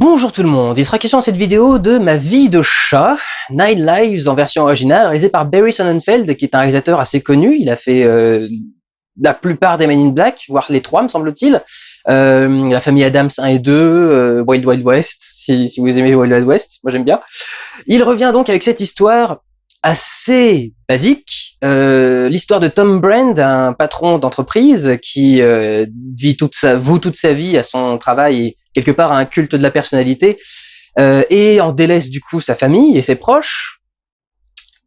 Bonjour tout le monde, il sera question dans cette vidéo de ma vie de chat, Nine Lives en version originale, réalisée par Barry Sonnenfeld, qui est un réalisateur assez connu. Il a fait la plupart des Men in Black, voire les trois me semble-t-il. La famille Adams 1 et 2, Wild Wild West, si vous aimez Wild Wild West, moi j'aime bien. Il revient donc avec cette histoire assez basique, l'histoire de Tom Brand, un patron d'entreprise qui voue toute sa vie à son travail et quelque part à un culte de la personnalité, et en délaisse du coup sa famille et ses proches.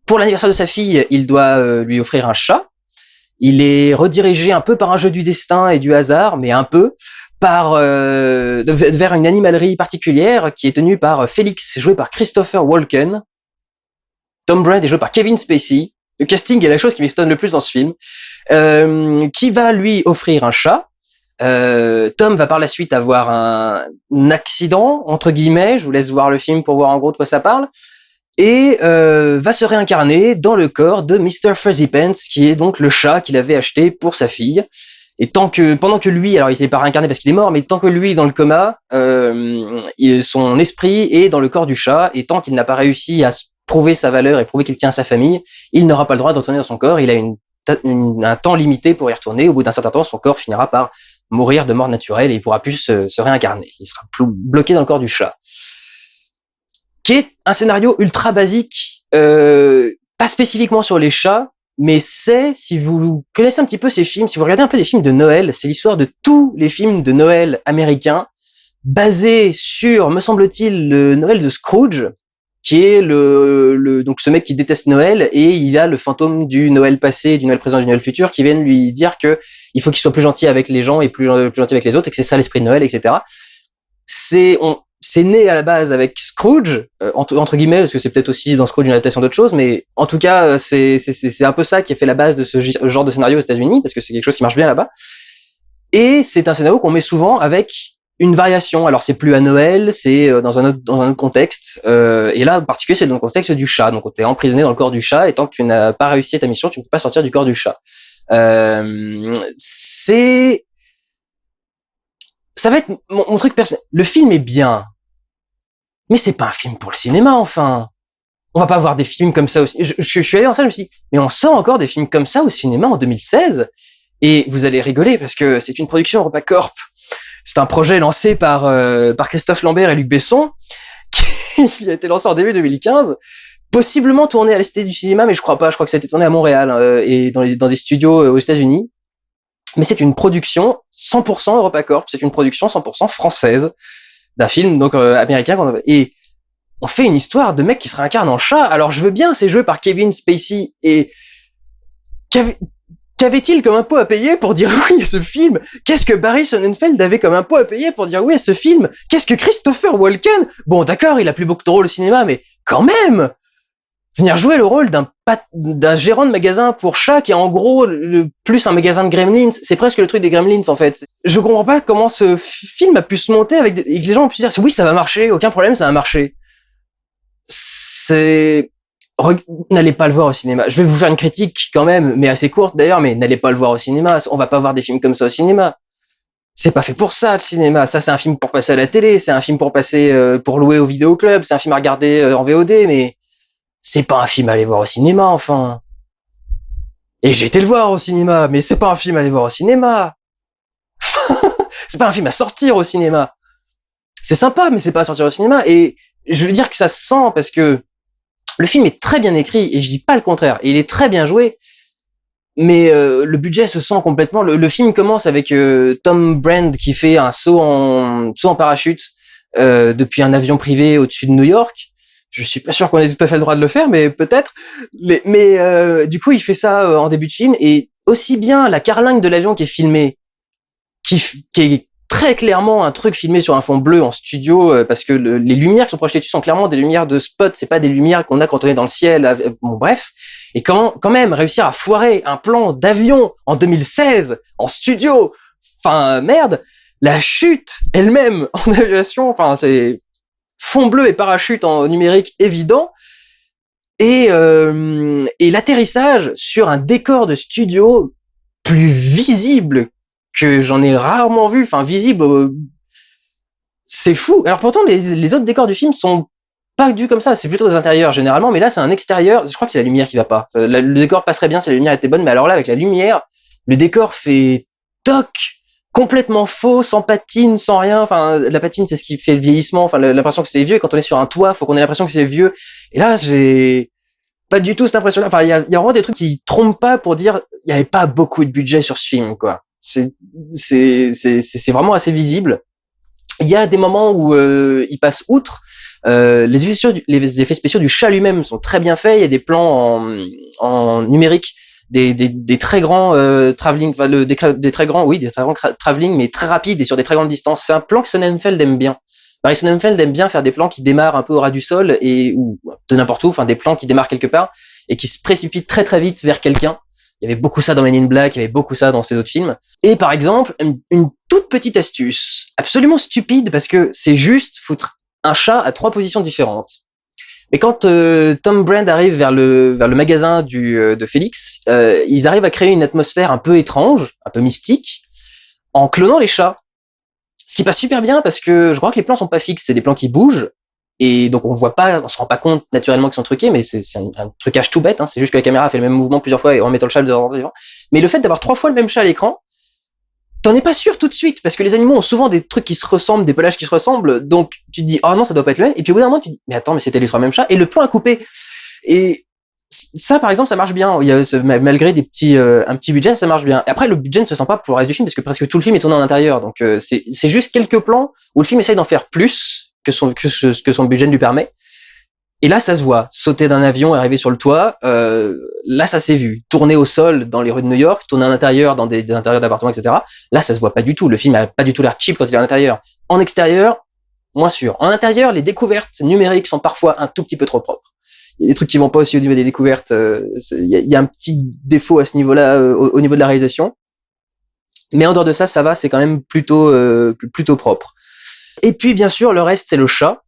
Pour l'anniversaire de sa fille, il doit lui offrir un chat. Il est redirigé un peu par un jeu du destin et du hasard, mais un peu vers une animalerie particulière qui est tenue par Félix, joué par Christopher Walken. Tom Brand est joué par Kevin Spacey. Le casting est la chose qui m'étonne le plus dans ce film. Qui va lui offrir un chat. Tom va par la suite avoir un accident, entre guillemets, je vous laisse voir le film pour voir en gros de quoi ça parle, et va se réincarner dans le corps de Mr. Fuzzy Pants, qui est donc le chat qu'il avait acheté pour sa fille. Et pendant que lui, alors il s'est pas réincarné parce qu'il est mort, mais tant que lui est dans le coma, son esprit est dans le corps du chat, et tant qu'il n'a pas réussi à prouver sa valeur et prouver qu'il tient à sa famille, il n'aura pas le droit de retourner dans son corps. Il a un temps limité pour y retourner. Au bout d'un certain temps, son corps finira par mourir de mort naturelle et il pourra plus se réincarner. Il sera bloqué dans le corps du chat. Qui est un scénario ultra basique, pas spécifiquement sur les chats, mais si vous connaissez un petit peu ces films, si vous regardez un peu des films de Noël, c'est l'histoire de tous les films de Noël américains, basés sur, me semble-t-il, le Noël de Scrooge, qui est donc ce mec qui déteste Noël, et il a le fantôme du Noël passé, du Noël présent, du Noël futur, qui viennent lui dire que il faut qu'il soit plus gentil avec les gens et plus gentil avec les autres, et que c'est ça l'esprit de Noël, etc. C'est né à la base avec Scrooge, entre guillemets, parce que c'est peut-être aussi dans Scrooge une adaptation d'autre chose, mais en tout cas, c'est un peu ça qui a fait la base de ce genre de scénario aux États-Unis, parce que c'est quelque chose qui marche bien là-bas. Et c'est un scénario qu'on met souvent avec une variation. Alors c'est plus à Noël, c'est dans un autre contexte, et là en particulier c'est dans le contexte du chat. Donc t'es emprisonné dans le corps du chat, et tant que tu n'as pas réussi à ta mission, tu ne peux pas sortir du corps du chat. Ça va être mon truc personnel. Le film est bien, mais c'est pas un film pour le cinéma, enfin. On va pas voir des films comme ça aussi. Je suis allé en salle, je me suis dit, mais on sort encore des films comme ça au cinéma en 2016, et vous allez rigoler parce que c'est une production EuropaCorp. C'est un projet lancé par Christophe Lambert et Luc Besson, qui a été lancé en début 2015, possiblement tourné à la Cité du Cinéma, mais je crois pas. Je crois que ça a été tourné à Montréal et dans des studios aux États-Unis. Mais c'est une production 100% EuropaCorp. C'est une production 100% française d'un film donc américain. Et on fait une histoire de mec qui se réincarne en chat. Alors je veux bien, c'est joué par Kevin Spacey, et qu'avait-il comme impôt à payer pour dire oui à ce film? Qu'est-ce que Barry Sonnenfeld avait comme impôt à payer pour dire oui à ce film? Qu'est-ce que Christopher Walken? Bon, d'accord, il a plus beaucoup de rôles au cinéma, mais quand même! Venir jouer le rôle d'un gérant de magasin pour chats qui est en gros plus un magasin de Gremlins. C'est presque le truc des Gremlins, en fait. Je comprends pas comment ce film a pu se monter et que les gens ont pu dire oui, ça va marcher, aucun problème, ça va marcher. N'allez pas le voir au cinéma. Je vais vous faire une critique quand même, mais assez courte d'ailleurs, mais n'allez pas le voir au cinéma. On va pas voir des films comme ça au cinéma. C'est pas fait pour ça, le cinéma. Ça, c'est un film pour passer à la télé, c'est un film pour passer, pour louer au vidéoclub, c'est un film à regarder en VOD, mais c'est pas un film à aller voir au cinéma, enfin. Et j'ai été le voir au cinéma, mais c'est pas un film à aller voir au cinéma. C'est pas un film à sortir au cinéma. C'est sympa, mais c'est pas à sortir au cinéma. Et je veux dire que ça se sent parce que le film est très bien écrit, et je dis pas le contraire. Il est très bien joué, mais le budget se sent complètement. Le film commence avec Tom Brand qui fait un saut en parachute depuis un avion privé au-dessus de New York. Je suis pas sûr qu'on ait tout à fait le droit de le faire, mais peut-être. Mais du coup, il fait ça en début de film, et aussi bien la carlingue de l'avion qui est filmée, qui est très clairement un truc filmé sur un fond bleu en studio, parce que les lumières qui sont projetées dessus sont clairement des lumières de spot, c'est pas des lumières qu'on a quand on est dans le ciel. Bon, bref. Et quand même réussir à foirer un plan d'avion en 2016 en studio, enfin merde, la chute elle-même en aviation, enfin c'est fond bleu et parachute en numérique évident, et l'atterrissage sur un décor de studio plus visible que j'en ai rarement vu, enfin visible c'est fou. Alors pourtant, les autres décors du film sont pas du comme ça, c'est plutôt des intérieurs généralement, mais là c'est un extérieur, je crois que c'est la lumière qui va pas. Le décor passerait bien si la lumière était bonne, mais alors là avec la lumière, le décor fait toc, complètement faux, sans patine, sans rien. Enfin, la patine c'est ce qui fait le vieillissement, enfin l'impression que c'est vieux, et quand on est sur un toit, faut qu'on ait l'impression que c'est vieux. Et là j'ai pas du tout cette impression-là. Enfin, il y a vraiment des trucs qui trompent pas pour dire il y avait pas beaucoup de budget sur ce film, quoi. C'est vraiment assez visible. Il y a des moments où il passe outre. Les effets spéciaux du chat lui-même sont très bien faits. Il y a des plans en numérique, des très grands travelling, enfin des très grands travelling, mais très rapides et sur des très grandes distances. C'est un plan que Sonnenfeld aime bien. Barry Sonnenfeld aime bien faire des plans qui démarrent un peu au ras du sol ou de n'importe où, enfin des plans qui démarrent quelque part et qui se précipitent très très vite vers quelqu'un. Il y avait beaucoup ça dans Men in Black, il y avait beaucoup ça dans ses autres films. Et par exemple, une toute petite astuce, absolument stupide parce que c'est juste foutre un chat à 3 positions différentes. Mais quand Tom Brand arrive vers le magasin de Félix, ils arrivent à créer une atmosphère un peu étrange, un peu mystique, en clonant les chats. Ce qui passe super bien parce que je crois que les plans sont pas fixes, c'est des plans qui bougent. Et donc on se rend pas compte naturellement qu'ils sont truqués, mais c'est un trucage tout bête, hein. C'est juste que la caméra fait le même mouvement plusieurs fois et en mettant le chat devant. Mais le fait d'avoir 3 fois le même chat à l'écran, t'en es pas sûr tout de suite, parce que les animaux ont souvent des trucs qui se ressemblent, des pelages qui se ressemblent, donc tu te dis, oh non, ça doit pas être le même, et puis au bout d'un moment, tu te dis, mais attends, mais c'était les 3 mêmes chats, et le plan est coupé. Et ça, par exemple, ça marche bien. Il y a malgré un petit budget, ça marche bien. Après, le budget ne se sent pas pour le reste du film, parce que presque tout le film est tourné en intérieur, donc c'est juste quelques plans où le film essaye d'en faire plus que son budget ne lui permet. Et là, ça se voit. Sauter d'un avion, arriver sur le toit, là, ça s'est vu. Tourner au sol dans les rues de New York, tourner à l'intérieur dans des intérieurs d'appartements, etc. Là, ça se voit pas du tout. Le film a pas du tout l'air cheap quand il est à l'intérieur. En extérieur, moins sûr. En intérieur, les découvertes numériques sont parfois un tout petit peu trop propres. Il y a des trucs qui vont pas aussi au niveau des découvertes. Il y a un petit défaut à ce niveau-là, au niveau de la réalisation. Mais en dehors de ça, ça va, c'est quand même plutôt propre. Et puis, bien sûr, le reste, c'est le chat.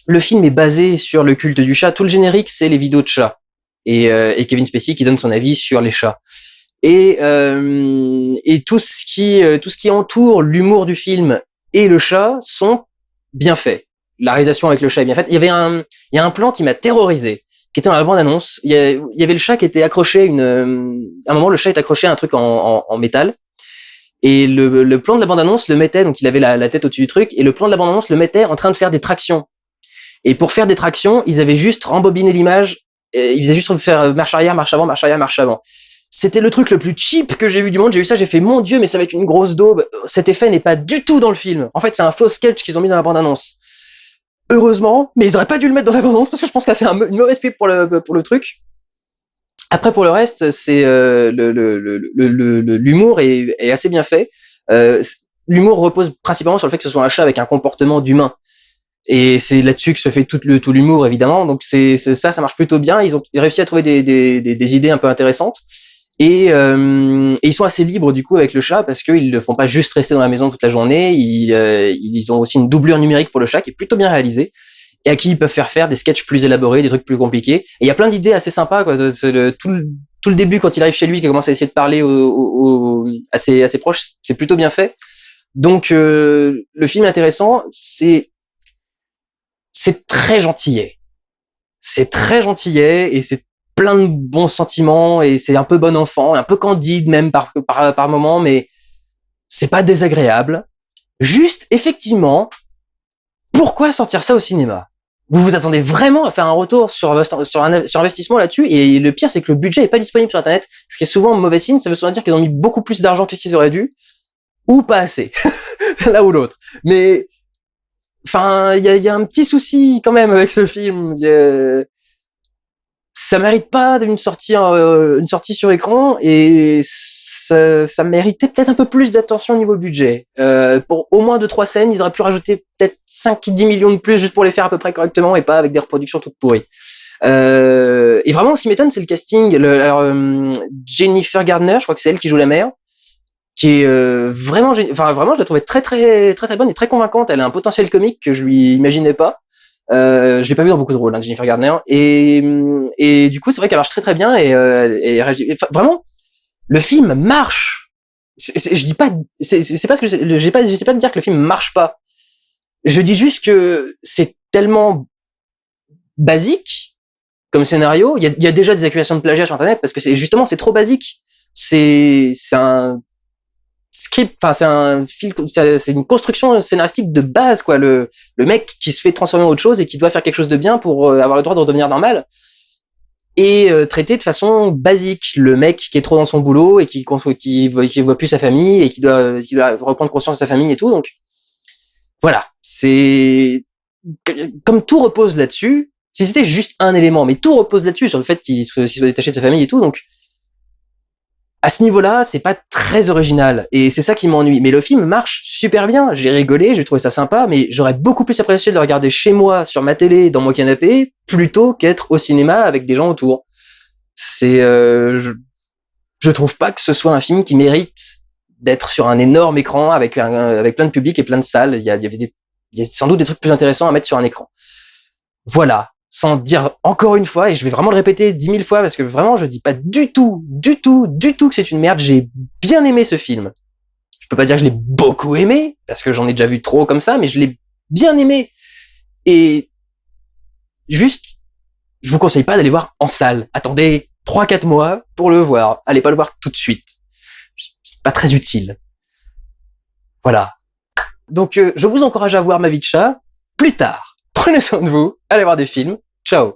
Le film est basé sur le culte du chat. Tout le générique, c'est les vidéos de chats. Et Kevin Spacey qui donne son avis sur les chats. Et tout ce qui entoure l'humour du film et le chat sont bien faits. La réalisation avec le chat est bien faite. Il y a un plan qui m'a terrorisé, qui était dans la bande-annonce. Il y avait le chat qui était accroché à un moment, le chat est accroché à un truc en métal. Et le plan de la bande-annonce le mettait, donc il avait la tête au-dessus du truc, et le plan de la bande-annonce le mettait en train de faire des tractions. Et pour faire des tractions, ils avaient juste rembobiné l'image, et ils faisaient juste faire marche arrière, marche avant, marche arrière, marche avant. C'était le truc le plus cheap que j'ai vu du monde. J'ai vu ça, j'ai fait, mon Dieu, mais ça va être une grosse daube. Cet effet n'est pas du tout dans le film. En fait, c'est un faux sketch qu'ils ont mis dans la bande-annonce. Heureusement, mais ils auraient pas dû le mettre dans la bande-annonce parce que je pense qu'elle a fait une mauvaise pub pour le truc. Après, pour le reste, c'est l'humour est assez bien fait. L'humour repose principalement sur le fait que ce soit un chat avec un comportement d'humain. Et c'est là-dessus que se fait tout l'humour, évidemment. Donc ça marche plutôt bien. Ils ont réussi à trouver des idées un peu intéressantes. Et ils sont assez libres du coup avec le chat parce qu'ils ne font pas juste rester dans la maison toute la journée. Ils ont aussi une doublure numérique pour le chat qui est plutôt bien réalisée et à qui ils peuvent faire des sketchs plus élaborés, des trucs plus compliqués. Et il y a plein d'idées assez sympas, quoi. Tout le début quand il arrive chez lui, qu'il commence à essayer de parler à ses proches, c'est plutôt bien fait. Donc le film est intéressant. C'est très gentillet. C'est très gentillet et c'est plein de bons sentiments et c'est un peu bon enfant, un peu candide même par moment, mais c'est pas désagréable. Juste, effectivement, pourquoi sortir ça au cinéma? Vous vous attendez vraiment à faire un retour sur investissement là-dessus, et le pire, c'est que le budget est pas disponible sur Internet, ce qui est souvent mauvais signe. Ça veut souvent dire qu'ils ont mis beaucoup plus d'argent que qu'ils auraient dû, ou pas assez, l'un ou l'autre. Mais enfin, il y a un petit souci quand même avec ce film. Ça mérite pas d'une sortie sur écran, et ça méritait peut-être un peu plus d'attention au niveau budget. Pour au moins 2-3 scènes, ils auraient pu rajouter peut-être 5-10 millions de plus juste pour les faire à peu près correctement et pas avec des reproductions toutes pourries. Et vraiment, ce qui m'étonne, c'est le casting. Jennifer Gardner, je crois que c'est elle qui joue la mère, qui est vraiment, je la trouvais très très très très bonne et très convaincante. Elle a un potentiel comique que je lui imaginais pas. Je l'ai pas vu dans beaucoup de rôles, Jennifer Gardner, et du coup c'est vrai qu'elle marche très très bien et vraiment le film marche. Je dis pas, c'est pas ce que j'essaie pas de dire que le film marche pas. Je dis juste que c'est tellement basique comme scénario. Il y a déjà des accusations de plagiat sur Internet parce que c'est trop basique. C'est un script, enfin c'est une construction scénaristique de base, quoi. Le mec qui se fait transformer en autre chose et qui doit faire quelque chose de bien pour avoir le droit de redevenir normal, et traité de façon basique. Le mec qui est trop dans son boulot et qui voit plus sa famille et qui doit reprendre conscience de sa famille et tout. Donc voilà, c'est comme tout repose là-dessus. Si c'était juste un élément, mais tout repose là-dessus, sur le fait qu'il soit détaché de sa famille et tout. Donc à ce niveau-là, c'est pas très original, et c'est ça qui m'ennuie. Mais le film marche super bien, j'ai rigolé, j'ai trouvé ça sympa, mais j'aurais beaucoup plus apprécié de le regarder chez moi, sur ma télé, dans mon canapé, plutôt qu'être au cinéma avec des gens autour. Je trouve pas que ce soit un film qui mérite d'être sur un énorme écran avec plein de public et plein de salles. Il y a sans doute des trucs plus intéressants à mettre sur un écran. Voilà. Sans dire encore une fois, et je vais vraiment le répéter 10 000 fois, parce que vraiment, je dis pas du tout que c'est une merde. J'ai bien aimé ce film. Je peux pas dire que je l'ai beaucoup aimé, parce que j'en ai déjà vu trop comme ça, mais je l'ai bien aimé. Et juste, je vous conseille pas d'aller voir en salle. Attendez 3-4 mois pour le voir. Allez pas le voir tout de suite. C'est pas très utile. Voilà. Donc, je vous encourage à voir Ma vie de chat plus tard. Prenez soin de vous, allez voir des films. Ciao.